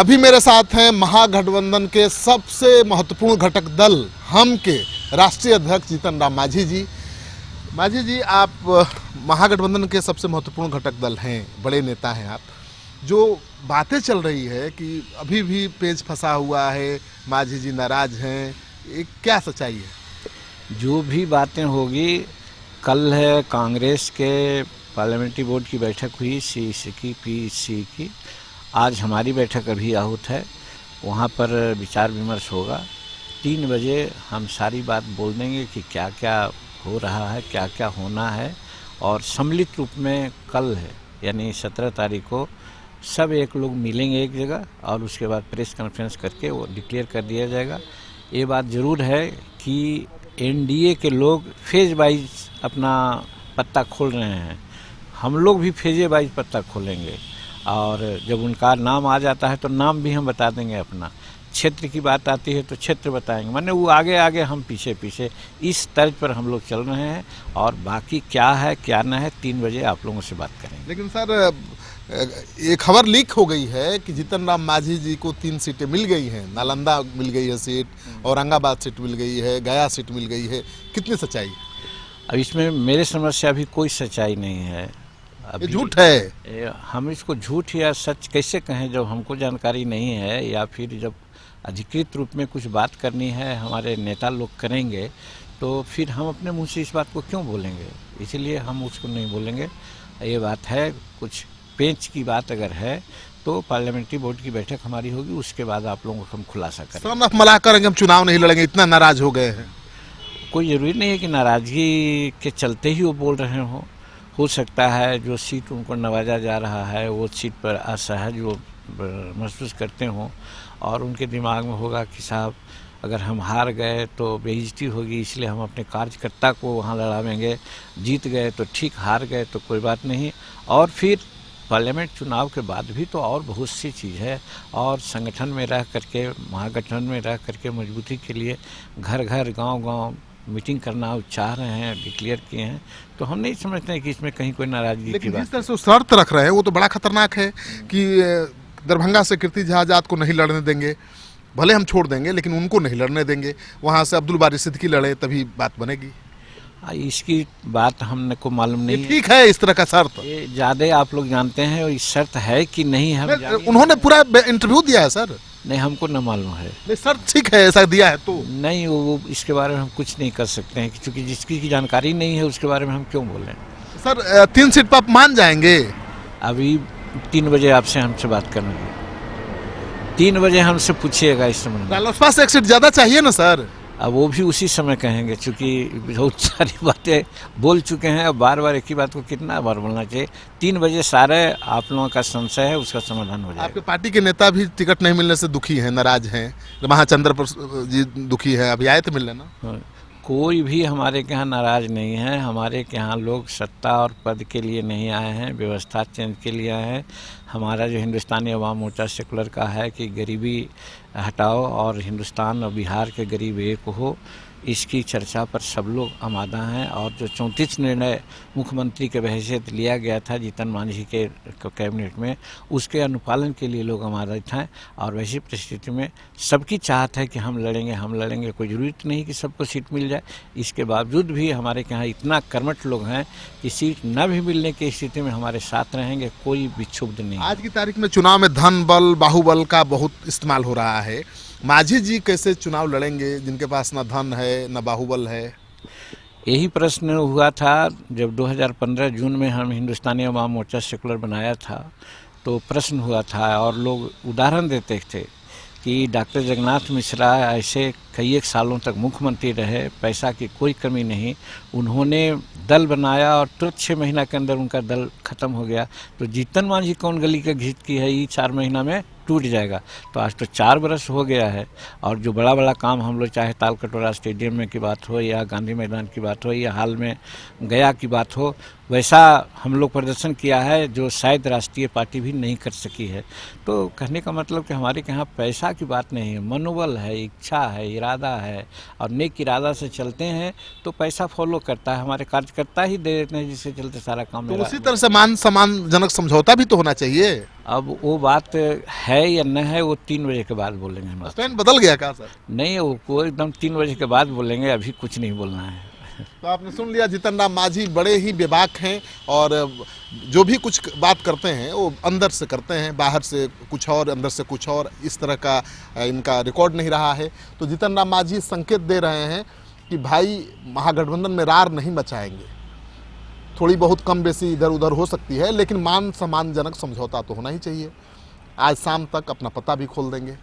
अभी मेरे साथ हैं महागठबंधन के सबसे महत्वपूर्ण घटक दल हम के राष्ट्रीय अध्यक्ष जीतन राम मांझी जी। मांझी जी, आप महागठबंधन के सबसे महत्वपूर्ण घटक दल हैं, बड़े नेता हैं आप। जो बातें चल रही है कि अभी भी पेच फंसा हुआ है, मांझी जी नाराज हैं, ये क्या सच्चाई है? जो भी बातें होगी, कल है कांग्रेस के पार्लियामेंट्री बोर्ड की बैठक हुई सीईसी की, पीसी की। आज हमारी बैठक अभी आहूत है, वहाँ पर विचार विमर्श होगा। 3 बजे हम सारी बात बोल देंगे कि क्या क्या हो रहा है, क्या क्या होना है। और सम्मिलित रूप में कल है यानी 17 तारीख को सब एक लोग मिलेंगे एक जगह और उसके बाद प्रेस कॉन्फ्रेंस करके वो डिक्लेयर कर दिया जाएगा। ये बात ज़रूर है कि एनडीए के लोग फेज वाइज अपना पत्ता खोल रहे हैं, हम लोग भी फेजे वाइज पत्ता खोलेंगे। और जब उनका नाम आ जाता है तो नाम भी हम बता देंगे अपना। क्षेत्र की बात आती है तो क्षेत्र बताएंगे, माने वो आगे आगे हम पीछे पीछे, इस तर्ज पर हम लोग चल रहे हैं। और बाकी क्या है क्या न है 3 बजे आप लोगों से बात करेंगे। लेकिन सर, ये खबर लीक हो गई है कि जीतन राम मांझी जी को 3 सीटें मिल गई हैं। नालंदा मिल गई है सीट, औरंगाबाद सीट मिल गई है, गया सीट मिल गई है। कितनी सच्चाई है? अब इसमें मेरे समझ से अभी कोई सच्चाई नहीं है। ये झूठ है। हम इसको झूठ या सच कैसे कहें जब हमको जानकारी नहीं है, या फिर जब अधिकृत रूप में कुछ बात करनी है हमारे नेता लोग करेंगे तो फिर हम अपने मुंह से इस बात को क्यों बोलेंगे। इसलिए हम उसको नहीं बोलेंगे। ये बात है, कुछ पेच की बात अगर है तो पार्लियामेंट्री बोर्ड की बैठक हमारी होगी, उसके बाद आप लोगों को हम खुलासा करेंगे। सर मला करेंगे, हम चुनाव नहीं लड़ेंगे, इतना नाराज हो गए हैं। कोई ज़रूरी नहीं है कि नाराज़गी के चलते ही वो बोल रहे हों। हो सकता है जो सीट उनको नवाजा जा रहा है वो सीट पर असहज वो महसूस करते हों और उनके दिमाग में होगा कि साहब अगर हम हार गए तो बेइज्जती होगी, इसलिए हम अपने कार्यकर्ता को वहाँ लड़ावेंगे। जीत गए तो ठीक, हार गए तो कोई बात नहीं। और फिर पार्लियामेंट चुनाव के बाद भी तो और बहुत सी चीज़ है। और संगठन में रह करके, महागठबंधन में रह करके मजबूती के लिए घर घर गांव-गांव मीटिंग करना चाह रहे हैं, डिक्लेयर किए हैं। तो हम नहीं समझते हैं कि इसमें कहीं कोई नाराजगी की बात। जिस तरह से शर्त रख रहे हैं वो तो बड़ा खतरनाक है कि दरभंगा से कीर्ति झा आजाद को नहीं लड़ने देंगे, भले हम छोड़ देंगे लेकिन उनको नहीं लड़ने देंगे। वहाँ से अब्दुल बारी सिद्दीकी लड़े तभी बात बनेगी। इसकी बात हमने को मालूम नहीं है। ठीक है, इस तरह का शर्त ये ज़्यादा आप लोग जानते हैं और इस शर्त है कि नहीं हम उन्होंने पूरा इंटरव्यू दिया है सर। नहीं, हमको न मालूम है। नहीं सर, ठीक है, ऐसा दिया है तो नहीं, वो इसके बारे में हम कुछ नहीं कर सकते हैं क्योंकि जिसकी की जानकारी नहीं है उसके बारे में हम क्यों बोलें। सर 3 सीट पर आप मान जाएंगे? अभी 3 बजे आपसे हमसे बात करना है, 3 बजे हमसे पूछिएगा इस संबंध में। रालोसपा से 1 सीट ज्यादा चाहिए ना सर? अब वो भी उसी समय कहेंगे, क्योंकि बहुत सारी बातें बोल चुके हैं। अब बार बार एक ही बात को कितना बार बोलना चाहिए। 3 बजे सारे आप लोगों का संशय है उसका समाधान हो जाएगा। आपके पार्टी के नेता भी टिकट नहीं मिलने से दुखी हैं, नाराज हैं। महाचंद्र जी दुखी है, अभी आए थे मिलने ना। कोई भी हमारे के यहाँ नाराज नहीं है। हमारे के यहाँ लोग सत्ता और पद के लिए नहीं आए हैं, व्यवस्था चेंज के लिए आए हैं। हमारा जो हिंदुस्तानी अवाम मोर्चा सेकुलर का है कि गरीबी हटाओ और हिंदुस्तान और बिहार के गरीब एक हो, इसकी चर्चा पर सब लोग आमादा हैं। और जो 34 निर्णय मुख्यमंत्री के हैसियत लिया गया था जीतन मांझी के कैबिनेट में, उसके अनुपालन के लिए लोग आमादित हैं। और वैसी परिस्थिति में सबकी चाहत है कि हम लड़ेंगे। कोई ज़रूरत नहीं कि सबको सीट मिल जाए। इसके बावजूद भी हमारे यहाँ इतना कर्मठ लोग हैं कि सीट न भी मिलने की स्थिति में हमारे साथ रहेंगे, कोई भी क्षुब्ध नहीं। आज की तारीख में चुनाव में धन बल बाहुबल का बहुत इस्तेमाल हो रहा है। मांझी जी कैसे चुनाव लड़ेंगे जिनके पास ना धन है ना बाहुबल है? यही प्रश्न हुआ था जब 2015 जून में हम हिंदुस्तानी अवाम मोर्चा सेकुलर बनाया था, तो प्रश्न हुआ था और लोग उदाहरण देते थे कि डॉक्टर जगन्नाथ मिश्रा ऐसे कई एक सालों तक मुख्यमंत्री रहे, पैसा की कोई कमी नहीं, उन्होंने दल बनाया और तुरंत 6 महीना के अंदर उनका दल खत्म हो गया। तो जीतन मांझी कौन गली का घीत की है, ये 4 महीना में टूट जाएगा। तो आज तो 4 बरस हो गया है और जो बड़ा बड़ा काम हम लोग, चाहे तालकटोरा स्टेडियम में की बात हो या गांधी मैदान की बात हो या हाल में गया की बात हो, वैसा हम लोग प्रदर्शन किया है जो शायद राष्ट्रीय पार्टी भी नहीं कर सकी है। तो कहने का मतलब कि हमारे यहाँ पैसा की बात नहीं है, मनोबल है, इच्छा है, इरादा है और नेक इरादा से चलते हैं तो पैसा फॉलो करता है। हमारे कार्यकर्ता ही दे देते हैं जिसके चलते सारा काम। तो उसी तरह से मान सम्मानजनक समझौता भी तो होना चाहिए। अब वो बात है या न है वो 3 बजे के बाद बोलेंगे हम। स्टैंड बदल गया क्या सर? नहीं, वो एकदम 3 बजे के बाद बोलेंगे, अभी कुछ नहीं बोलना है। तो आपने सुन लिया, जीतन राम मांझी बड़े ही बेबाक हैं और जो भी कुछ बात करते हैं वो अंदर से करते हैं, बाहर से कुछ और, अंदर से कुछ और, इस तरह का इनका रिकॉर्ड नहीं रहा है। तो जीतन राम मांझी संकेत दे रहे हैं कि भाई महागठबंधन में रार नहीं मचाएंगे, थोड़ी बहुत कम बेसी इधर उधर हो सकती है, लेकिन मान सम्मानजनक समझौता तो होना ही चाहिए। आज शाम तक अपना पता भी खोल देंगे।